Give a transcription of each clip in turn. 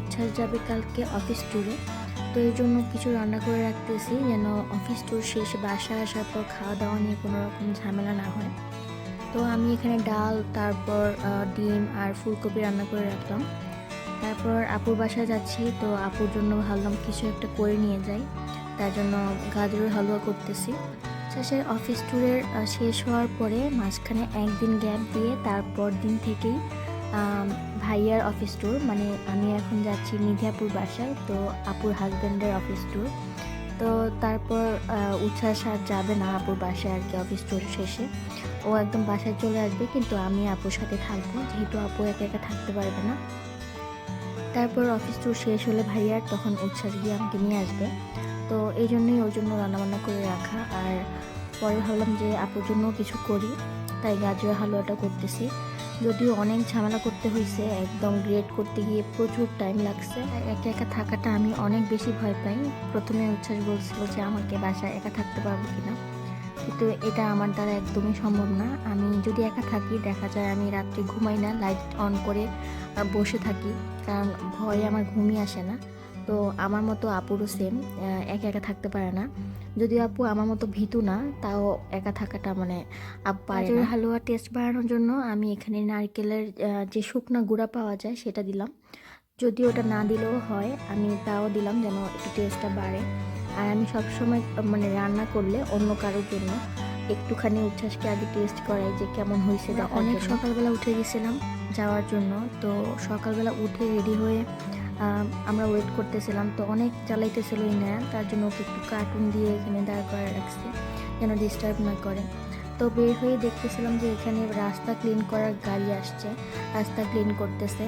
উচ্ছ্বাস যাবে কালকে অফিস ট্যুরে। তো এই জন্য কিছু রান্না করে রাখতেছি যেন অফিস ট্যুর শেষে বাসায় আসার পর খাওয়া দাওয়া নিয়ে কোনো রকম ঝামেলা না হয়। তো আমি এখানে ডাল, তারপর ডিম আর ফুলকপি রান্না করে রাখলাম। তারপর আপুর বাসায় যাচ্ছি, তো আপুর জন্য ভাবলাম কিছু একটা করে নিয়ে যাই, তার জন্য গাজরের হালুয়া করতেছি। শেষে অফিস ট্যুরের শেষ হওয়ার পরে মাঝখানে একদিন গ্যাপ দিয়ে তারপর দিন থেকেই ভাইয়ার অফিস ট্যুর, মানে আমি এখন যাচ্ছি নিধিয়াপুর বাসায়, তো আপুর হাজব্যান্ডের অফিস ট্যুর। তো তারপর উচ্ছ্বাস আর যাবে না আপুর বাসায় আর কি অফিস ট্যুর শেষে, ও একদম বাসায় চলে আসবে, কিন্তু আমি আপুর সাথে থাকবো যেহেতু আপু একা একা থাকতে পারবে না। তারপর অফিস ট্যুর শেষ হলে ভাইয়ার তখন উচ্ছ্বাস গিয়ে আমাকে নিয়ে আসবে, তো এই জন্যই ওর জন্য রান্নাবান্না করে রাখা। আর পরে ভাবলাম যে আপুর জন্য কিছু করি, তাই গাজরের হালুয়াটা করতেছি। যদিও অনেক ঝামেলা করতে হয়েছে, একদম গ্রেড করতে গিয়ে প্রচুর টাইম লাগছে। একা একা থাকাটা আমি অনেক বেশি ভয় পাই। প্রথমে উচ্ছ্বাস বলছিল যে আমাকে বাসায় একা থাকতে পারবো কিনা, কিন্তু এটা আমার দ্বারা একদমই সম্ভব না। আমি যদি একা থাকি দেখা যায় আমি রাত্রে ঘুমাই না, লাইট অন করে বসে থাকি, কারণ ভয়ে আমার ঘুমই আসে না। তো আমার মতো আপুরও সেম, একা একা থাকতে পারে না। যদিও আপু আমার মতো ভীতু না, তাও একা থাকাটা মানে আপু পারে না। হালুয়া টেস্ট বাড়ানোর জন্য আমি এখানে নারকেলের যে শুকনো গুঁড়া পাওয়া যায় সেটা দিলাম। যদি ওটা না দিলেও হয়, আমি তাও দিলাম যেন একটু টেস্টটা বাড়ে। আর আমি সবসময় মানে রান্না করলে অন্য কারোর জন্য একটুখানি উচ্ছ্বাসকে আগে টেস্ট করাই যে কেমন হয়েছে। অনেক সকালবেলা উঠে গেছিলাম যাওয়ার জন্য, তো সকালবেলা উঠে রেডি হয়ে আমরা ওয়েট করতেছিলাম, তো অনেক জ্বালাইতেছিল ইনা, তার জন্য ওকে একটু কার্টুন দিয়ে এখানে দাঁড় করে রাখছি যেন ডিস্টার্ব না করে। তো বের হয়ে দেখতেছিলাম যে এখানে রাস্তা ক্লিন করার গাড়ি আসছে, রাস্তা ক্লিন করতেছে,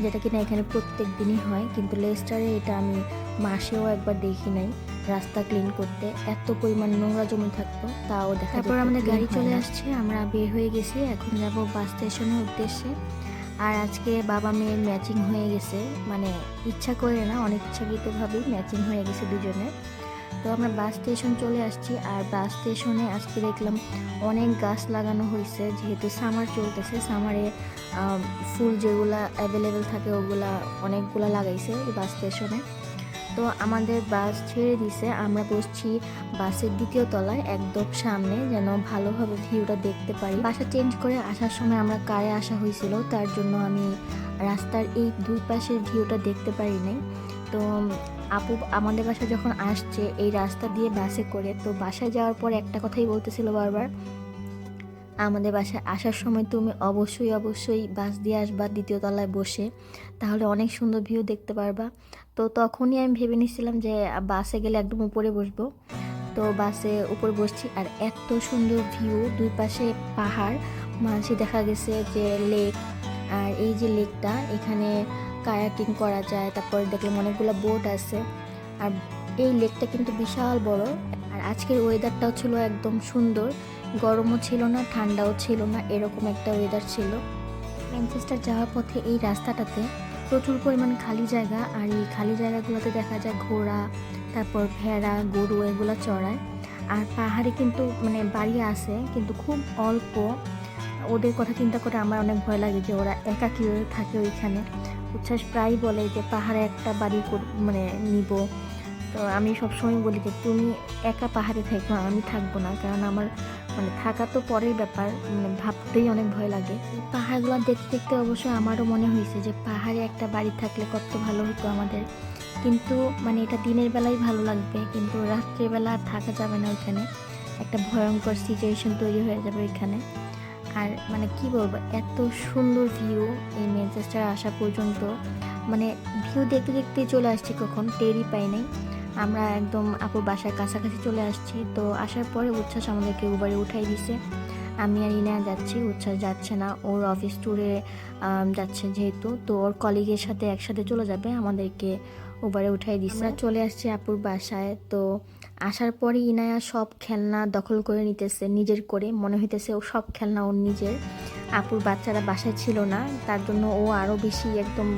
যেটা কিনা এখানে প্রত্যেক দিনই হয়, কিন্তু লেস্টারে এটা আমি মাসেও একবার দেখি নাই রাস্তা ক্লিন করতে, এত পরিমাণ নোংরা জমে থাকতো তাও দেখা। তারপর আমাদের গাড়ি চলে আসছে, আমরা বের হয়ে গেছি, এখন যাব বাস স্টেশনের উদ্দেশ্যে। আর আজকে বাবা মেয়ের ম্যাচিং হয়ে গেছে, মানে ইচ্ছা করে না, অনেক ইচ্ছাকৃতভাবেই ম্যাচিং হয়ে গেছে দুজনের। তো আমরা বাস স্টেশন চলে আসছি, আর বাস স্টেশনে আজকে দেখলাম অনেক গাছ লাগানো হয়েছে, যেহেতু সামার চলতেছে, সামারে ফুল যেগুলা অ্যাভেলেবেল থাকে ওগুলা অনেকগুলা লাগাইছে এই বাস স্টেশনে। তো আমাদের বাস ছেড়ে দিছে, আমরা বসছি বাসের দ্বিতীয় তলায় একদম সামনে, যেন ভালোভাবে ভিউটা দেখতে পারি। বাসা চেঞ্জ করে আসার সময় আমরা কারে আসা হয়েছিল, তার জন্য আমি রাস্তার এই দুই পাশের ভিউটা দেখতে পারি নাই। তো আপু আমাদের বাসা যখন আসছে এই রাস্তা দিয়ে বাসে করে, তো বাসায় যাওয়ার পর একটা কথাই বলতেছিল বারবার, আমাদের বাসায় আসার সময় তুমি অবশ্যই অবশ্যই বাস দিয়ে আসবা দ্বিতীয় তলায় বসে, তাহলে অনেক সুন্দর ভিউ দেখতে পারবা। তো তখনই আমি ভেবে নিয়েছিলাম যে বাসে গেলে একদম উপরে বসবো। তো বাসে উপরে বসছি, আর এত সুন্দর ভিউ, দুই পাশে পাহাড়, মাঝে দেখা গেছে যে লেক। আর এই যে লেকটা, এখানে কায়াকিং করা যায়, তারপরে দেখলাম অনেকগুলো বোট আছে। আর এই লেকটা কিন্তু বিশাল বড়। আর আজকের ওয়েদারটাও ছিল একদম সুন্দর, গরমও ছিল না ঠান্ডাও ছিল না, এরকম একটা ওয়েদার ছিল। ম্যানচেস্টার যাওয়ার পথে এই রাস্তাটাতে প্রচুর পরিমাণ খালি জায়গা, আর এই খালি জায়গাগুলোতে দেখা যায় ঘোড়া, তারপর ভেড়া, গরু এগুলো চড়ায়। আর পাহাড়ে কিন্তু মানে বাড়ি আছে, কিন্তু খুব অল্প। ওদের কথা চিন্তা করে আমার অনেক ভয় লাগে যে ওরা একা কীভাবে থাকে ওইখানে। উচ্ছ্বাস প্রায় বলে যে পাহাড়ে একটা বাড়ি মানে নিব। তো আমি সবসময় বলি যে তুমি একা পাহাড়ে থাকো, আমি থাকবো না, কারণ আমার মানে থাকা তো পরের ব্যাপার, মানে ভাবতেই অনেক ভয় লাগে। পাহাড়গুলো দেখতে দেখতে অবশ্য আমারও মনে হয়েছে যে পাহাড়ে একটা বাড়ি থাকলে কত ভালো হতো আমাদের, কিন্তু মানে এটা দিনের বেলায় ভালো লাগবে, কিন্তু রাত্রেবেলা আর থাকা যাবে না ওইখানে, একটা ভয়ঙ্কর সিচুয়েশন তৈরি হয়ে যাবে ওইখানে। আর মানে কি বলবো, এত সুন্দর ভিউ এই ম্যানচেস্টার আসা পর্যন্ত, মানে ভিউ দেখতে দেখতে চলে আসছি, কখন টেরই পাই নাই। আমরা একদম আপুর বাসার কাছাকাছি চলে আসছি। তো আসার পরে উচ্ছ্বাস আমাদেরকে উবারে উঠাই দিছে, আমি আর ইনা যাচ্ছি, উচ্ছ্বাস যাচ্ছে না, ওর অফিস ট্যুরে যাচ্ছে যেহেতু, তো ওর কলিগের সাথে একসাথে চলে যাবে, আমাদেরকে উবারে উঠাই দিছে। আমরা চলে আসছি আপুর বাসায়। তো আসার পরে ইনায়া সব খেলনা দখল করে নিতেছে নিজের করে, মনে হইতেছে ও সব খেলনা ওর নিজের। আপুর বাচ্চারা বাসায় ছিল না, তার জন্য ও আরও বেশি একদম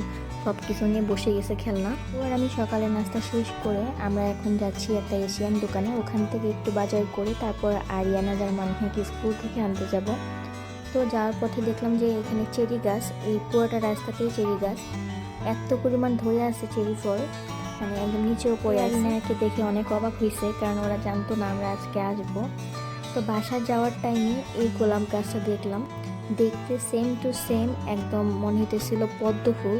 সব কিছু নিয়ে বসে গেছে খেলনা। আর আমি সকালে নাস্তা শেষ করে আমরা এখন যাচ্ছি একটা এশিয়ান দোকানে, ওখান থেকে একটু বাজার করে তারপর আরিয়ানা যার মানহাকে স্কুল থেকে আনতে যাব। তো যাওয়ার পথে দেখলাম যে এখানে চেরি গাছ, এই পুরোটা রাস্তাতেই চেরি গাছ। এত পরিমাণ ধরে আছে চেরি ফল, মানে একদম নিচেও পড়ে আছে। ইনায়াকে দেখে অনেক অবাক হয়েছে, কারণ ওরা জানতো না আমরা আজকে আসবো। তো বাসায় যাওয়ার টাইমে এই গোলাপ গাছটা দেখলাম, দেখতে সেম টু সেম একদম মনে হইতেছিল পদ্ম ফুল।